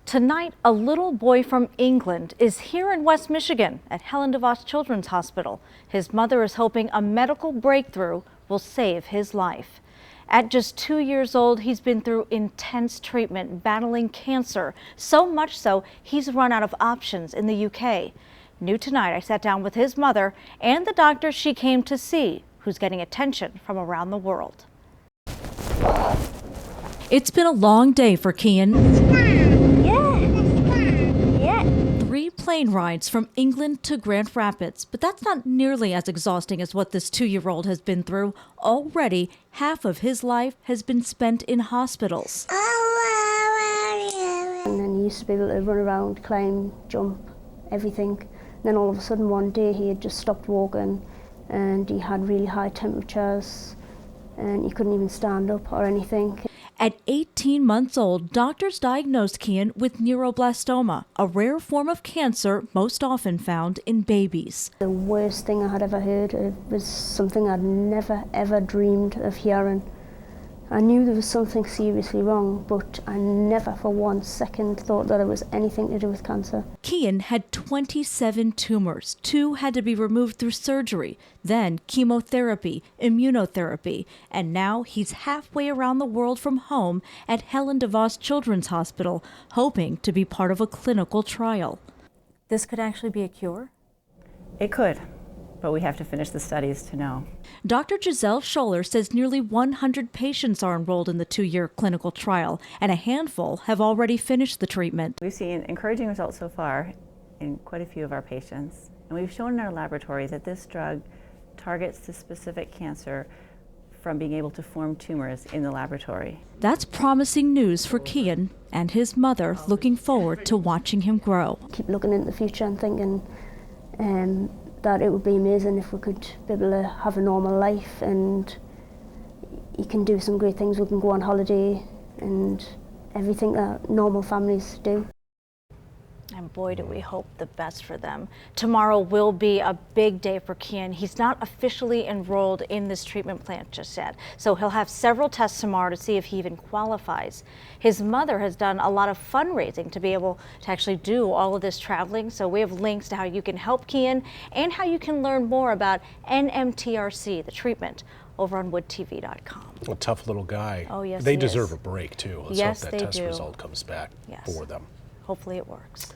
Tonight, a little boy from England is here in West Michigan at Helen DeVos Children's Hospital. His mother is hoping a medical breakthrough will save his life. At just 2 years old, he's been through intense treatment, battling cancer. So much so, he's run out of options in the UK. New tonight, I sat down with his mother and the doctor she came to see, who's getting attention from around the world. It's been a long day for Kian. 3 plane rides from England to Grand Rapids, but that's not nearly as exhausting as what this 2-year-old has been through. Already, half of his life has been spent in hospitals. And then he used to be able to run around, climb, jump, everything. And then all of a sudden one day he had just stopped walking and he had really high temperatures and he couldn't even stand up or anything. At 18 months old, doctors diagnosed Kian with neuroblastoma, a rare form of cancer most often found in babies. The worst thing I had ever heard of was something I'd never ever dreamed of hearing. I knew there was something seriously wrong, but I never for 1 second thought that it was anything to do with cancer. Kian had 27 tumors. 2 had to be removed through surgery, then chemotherapy, immunotherapy, and now he's halfway around the world from home at Helen DeVos Children's Hospital, hoping to be part of a clinical trial. This could actually be a cure? It could, but we have to finish the studies to know. Dr. Giselle Scholler says nearly 100 patients are enrolled in the 2-year clinical trial, and a handful have already finished the treatment. We've seen encouraging results so far in quite a few of our patients, and we've shown in our laboratory that this drug targets the specific cancer from being able to form tumors in the laboratory. That's promising news for Kian and his mother, looking forward to watching him grow. Keep looking into the future and thinking that it would be amazing if we could be able to have a normal life and you can do some great things. We can go on holiday and everything that normal families do. And boy, do we hope the best for them. Tomorrow will be a big day for Kian. He's not officially enrolled in this treatment plan just yet, so he'll have several tests tomorrow to see if he even qualifies. His mother has done a lot of fundraising to be able to actually do all of this traveling, so we have links to how you can help Kian and how you can learn more about NMTRC, the treatment, over on woodtv.com. A tough little guy. Oh, yes, they he deserve is. a break, too. Let's Yes, hope they that test do. result comes back for them. Hopefully it works.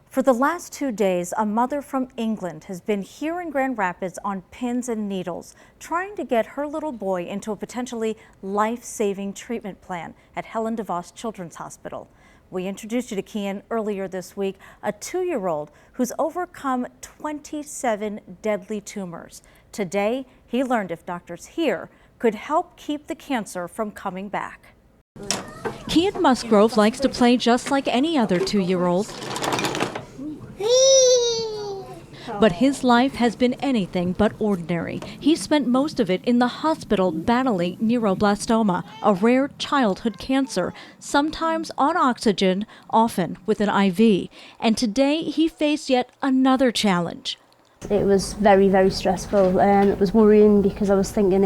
For the last 2 days, a mother from England has been here in Grand Rapids on pins and needles, trying to get her little boy into a potentially life-saving treatment plan at Helen DeVos Children's Hospital. We introduced you to Kian earlier this week, a 2-year-old who's overcome 27 deadly tumors. Today, he learned if doctors here could help keep the cancer from coming back. Kian Musgrove likes to play just like any other 2-year-old. But his life has been anything but ordinary. He spent most of it in the hospital battling neuroblastoma, a rare childhood cancer, sometimes on oxygen, often with an IV. And today he faced yet another challenge. It was very, very stressful. It was worrying because I was thinking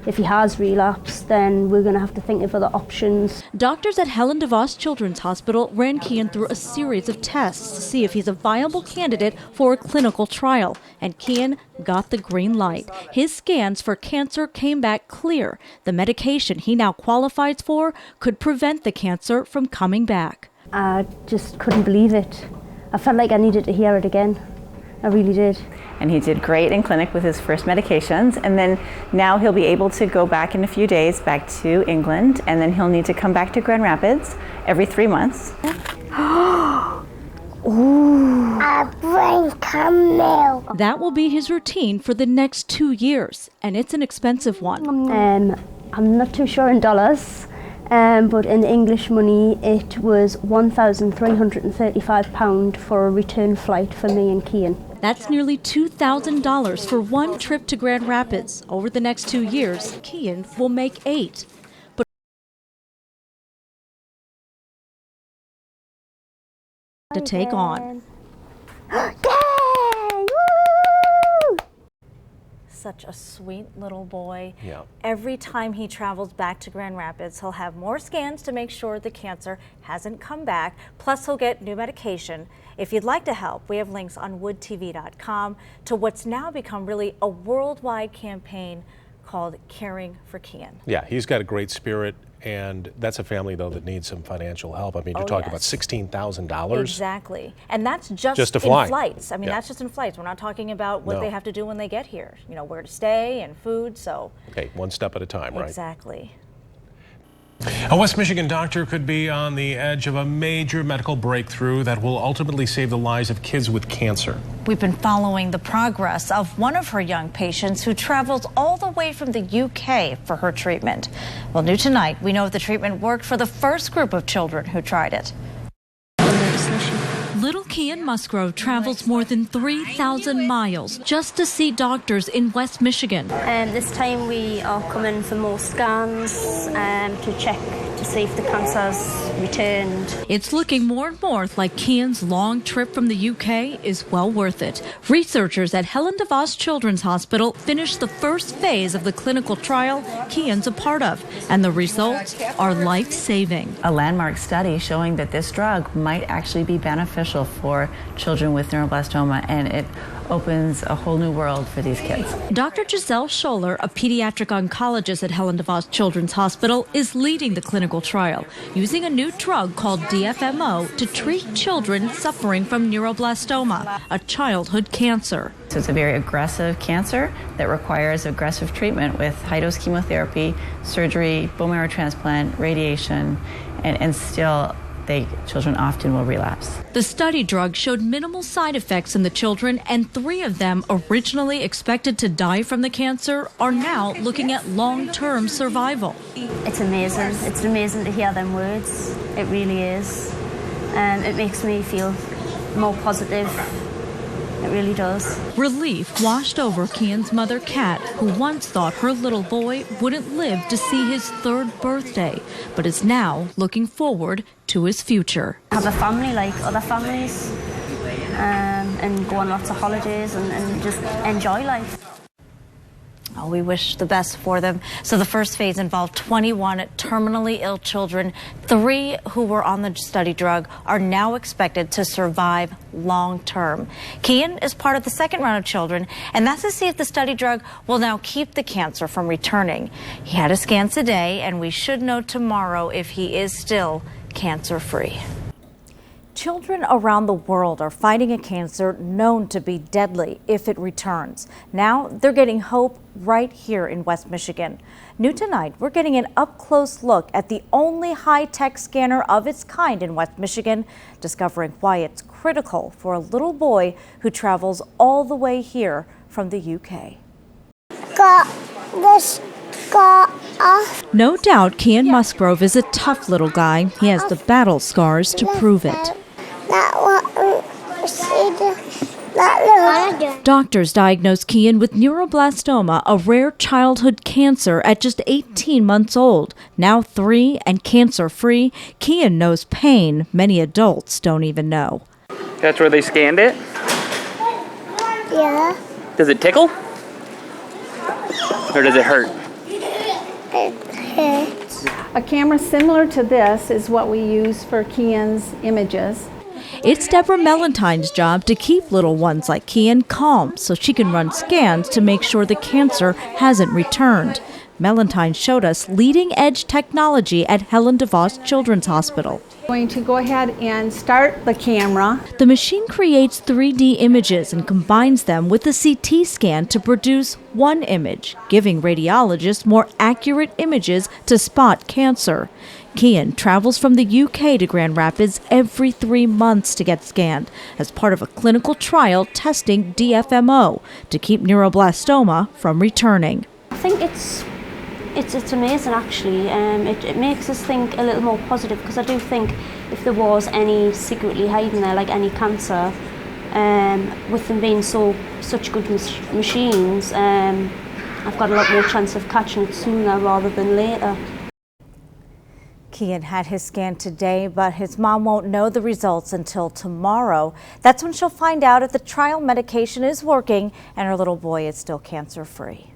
if he has relapsed, then we're going to have to think of other options. Doctors at Helen DeVos Children's Hospital ran Kian through a series of tests to see if he's a viable candidate for a clinical trial, and Kian got the green light. His scans for cancer came back clear. The medication he now qualifies for could prevent the cancer from coming back. I just couldn't believe it. I felt like I needed to hear it again. I really did. And he did great in clinic with his first medications, and then now he'll be able to go back in a few days back to England, and then he'll need to come back to Grand Rapids every 3 months. Ooh. That will be his routine for the next 2 years, and it's an expensive one. I'm not too sure in dollars, but in English money it was £1,335 for a return flight for me and Kian. That's nearly $2,000 for one trip to Grand Rapids. Over the next 2 years, Kian will make 8. But to take on. such a sweet little boy. Yeah. Every time he travels back to Grand Rapids, he'll have more scans to make sure the cancer hasn't come back. Plus, he'll get new medication. If you'd like to help, we have links on woodtv.com to what's now become really a worldwide campaign called Caring for Kian. Yeah, he's got a great spirit, and that's a family, though, that needs some financial help. I mean, you're talking about $16,000. Exactly. And that's just to in fly. flights. I mean, Yeah. that's just in flights. We're not talking about what No. they have to do when they get here. You know, where to stay and food, so. Okay, one step at a time, right? Exactly. A West Michigan doctor could be on the edge of a major medical breakthrough that will ultimately save the lives of kids with cancer. We've been following the progress of one of her young patients who travels all the way from the UK for her treatment. Well, new tonight, we know the treatment worked for the first group of children who tried it. Little Kian Musgrove travels more than 3,000 miles just to see doctors in West Michigan. This time we are coming for more scans to check to see if the cancer's returned. It's looking more and more like Kian's long trip from the UK is well worth it. Researchers at Helen DeVos Children's Hospital finished the first phase of the clinical trial Kian's a part of, and the results are life-saving. A landmark study showing that this drug might actually be beneficial for children with neuroblastoma, and it opens a whole new world for these kids. Dr. Giselle Scholler, a pediatric oncologist at Helen DeVos Children's Hospital, is leading the clinical trial, using a new drug called DFMO to treat children suffering from neuroblastoma, a childhood cancer. So it's a very aggressive cancer that requires aggressive treatment with high-dose chemotherapy, surgery, bone marrow transplant, radiation, and still children often will relapse. The study drug showed minimal side effects in the children, and 3 of them, originally expected to die from the cancer, are now looking at long-term survival. It's amazing. It's amazing to hear them words. It really is. It makes me feel more positive. It really does. Relief washed over Kian's mother, Kat, who once thought her little boy wouldn't live to see his 3rd birthday, but is now looking forward to his future. Have a family like other families and go on lots of holidays and just enjoy life. Oh, we wish the best for them. So the first phase involved 21 terminally ill children. 3 who were on the study drug are now expected to survive long term. Kian is part of the second round of children, and that's to see if the study drug will now keep the cancer from returning. He had a scan today, and we should know tomorrow if he is still cancer-free. Children around the world are fighting a cancer known to be deadly if it returns. Now they're getting hope right here in West Michigan. New tonight, we're getting an up-close look at the only high-tech scanner of its kind in West Michigan, discovering why it's critical for a little boy who travels all the way here from the UK. No doubt Kian Musgrove is a tough little guy. He has the battle scars to prove it. Doctors diagnosed Kian with neuroblastoma, a rare childhood cancer, at just 18 months old. Now 3 and cancer-free, Kian knows pain many adults don't even know. That's where they scanned it? Yeah. Does it tickle? Or does it hurt? It hurts. A camera similar to this is what we use for Kian's images. It's Deborah Melentine's job to keep little ones like Kian calm so she can run scans to make sure the cancer hasn't returned. Melentine showed us leading-edge technology at Helen DeVos Children's Hospital. Going to go ahead and start the camera. The machine creates 3D images and combines them with a CT scan to produce one image, giving radiologists more accurate images to spot cancer. Kian travels from the UK to Grand Rapids every 3 months to get scanned as part of a clinical trial testing DFMO to keep neuroblastoma from returning. I think it's amazing actually. It makes us think a little more positive, because I do think if there was any secretly hiding there, like any cancer, with them being such good machines, I've got a lot more chance of catching it sooner rather than later. Kian had his scan today, but his mom won't know the results until tomorrow. That's when she'll find out if the trial medication is working and her little boy is still cancer-free.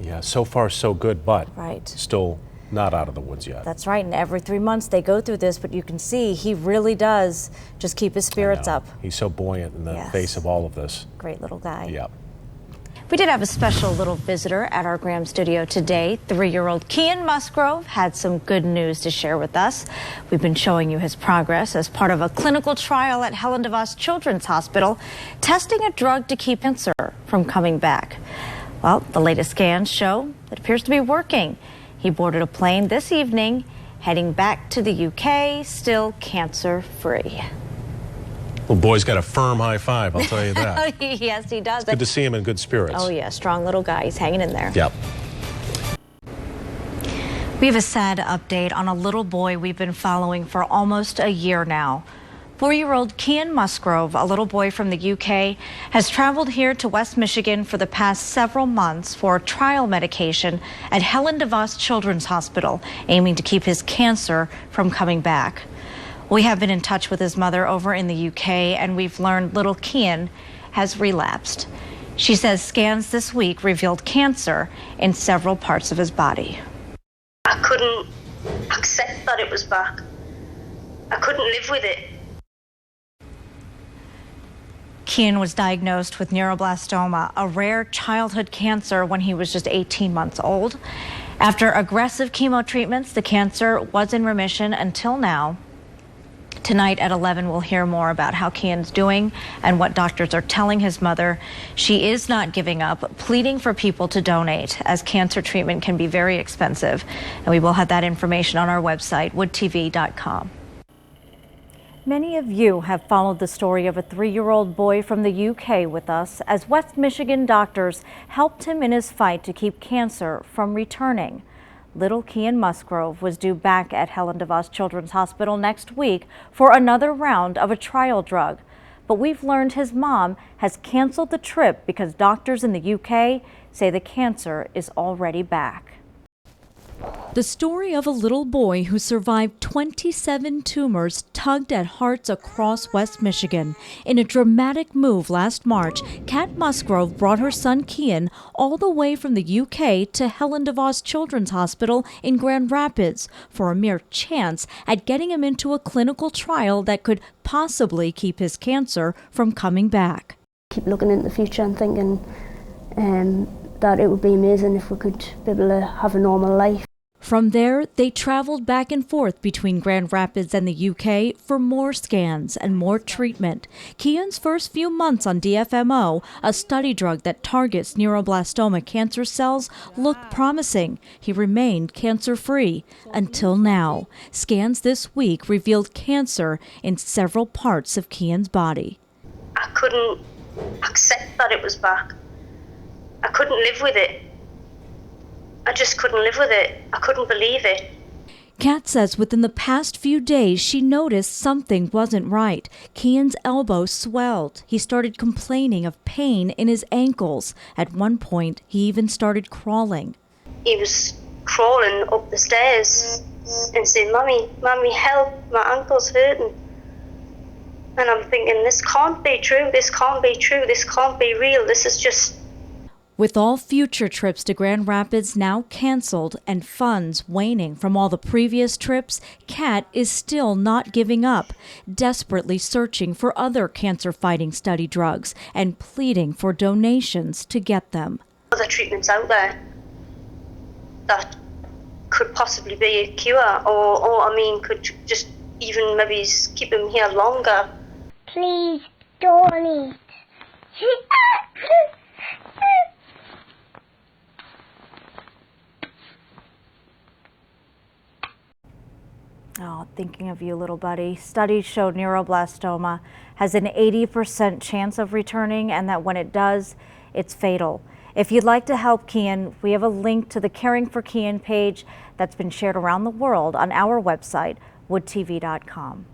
Yeah, so far so good, but Right. still not out of the woods yet. That's right, and every 3 months they go through this, but you can see he really does just keep his spirits up. He's so buoyant in the Yes. face of all of this. Great little guy. Yep. We did have a special little visitor at our Graham studio today. 3-year-old Kian Musgrove had some good news to share with us. We've been showing you his progress as part of a clinical trial at Helen DeVos Children's Hospital, testing a drug to keep cancer from coming back. Well, the latest scans show it appears to be working. He boarded a plane this evening, heading back to the UK, still cancer-free. Well, boy's got a firm high five, I'll tell you that. Yes, he does. Good to see him in good spirits. Oh, yeah, strong little guy. He's hanging in there. Yep. We have a sad update on a little boy we've been following for almost a year now. 4-year-old Kian Musgrove, a little boy from the UK, has traveled here to West Michigan for the past several months for trial medication at Helen DeVos Children's Hospital, aiming to keep his cancer from coming back. We have been in touch with his mother over in the UK, and we've learned little Kian has relapsed. She says scans this week revealed cancer in several parts of his body. I couldn't accept that it was back. I couldn't live with it. Kian was diagnosed with neuroblastoma, a rare childhood cancer, when he was just 18 months old. After aggressive chemo treatments, the cancer was in remission until now. Tonight at 11, we'll hear more about how Kian's doing and what doctors are telling his mother. She is not giving up, pleading for people to donate, as cancer treatment can be very expensive. And we will have that information on our website, woodtv.com. Many of you have followed the story of a 3-year-old boy from the UK with us, as West Michigan doctors helped him in his fight to keep cancer from returning. Little Kian Musgrove was due back at Helen DeVos Children's Hospital next week for another round of a trial drug. But we've learned his mom has canceled the trip because doctors in the UK say the cancer is already back. The story of a little boy who survived 27 tumors tugged at hearts across West Michigan. In a dramatic move last March, Kat Musgrove brought her son Kian all the way from the UK to Helen DeVos Children's Hospital in Grand Rapids for a mere chance at getting him into a clinical trial that could possibly keep his cancer from coming back. Keep looking into the future and thinking that it would be amazing if we could be able to have a normal life. From there, they traveled back and forth between Grand Rapids and the UK for more scans and more treatment. Kian's first few months on DFMO, a study drug that targets neuroblastoma cancer cells, looked promising. He remained cancer-free until now. Scans this week revealed cancer in several parts of Kian's body. I couldn't accept that it was back. I couldn't live with it. I just couldn't live with it. I couldn't believe it. Kat says within the past few days, she noticed something wasn't right. Kian's elbow swelled. He started complaining of pain in his ankles. At one point, he even started crawling. He was crawling up the stairs and saying, "Mommy, Mommy, help, my ankle's hurting." And I'm thinking, this can't be true, this can't be true, this can't be real, this is just... With all future trips to Grand Rapids now canceled and funds waning from all the previous trips, Kat is still not giving up, desperately searching for other cancer-fighting study drugs and pleading for donations to get them. Other treatments out there that could possibly be a cure, or I mean, could just even maybe keep him here longer. Please donate. Oh, thinking of you, little buddy. Studies show neuroblastoma has an 80% chance of returning, and that when it does, it's fatal. If you'd like to help Kian, we have a link to the Caring for Kian page that's been shared around the world on our website, woodtv.com.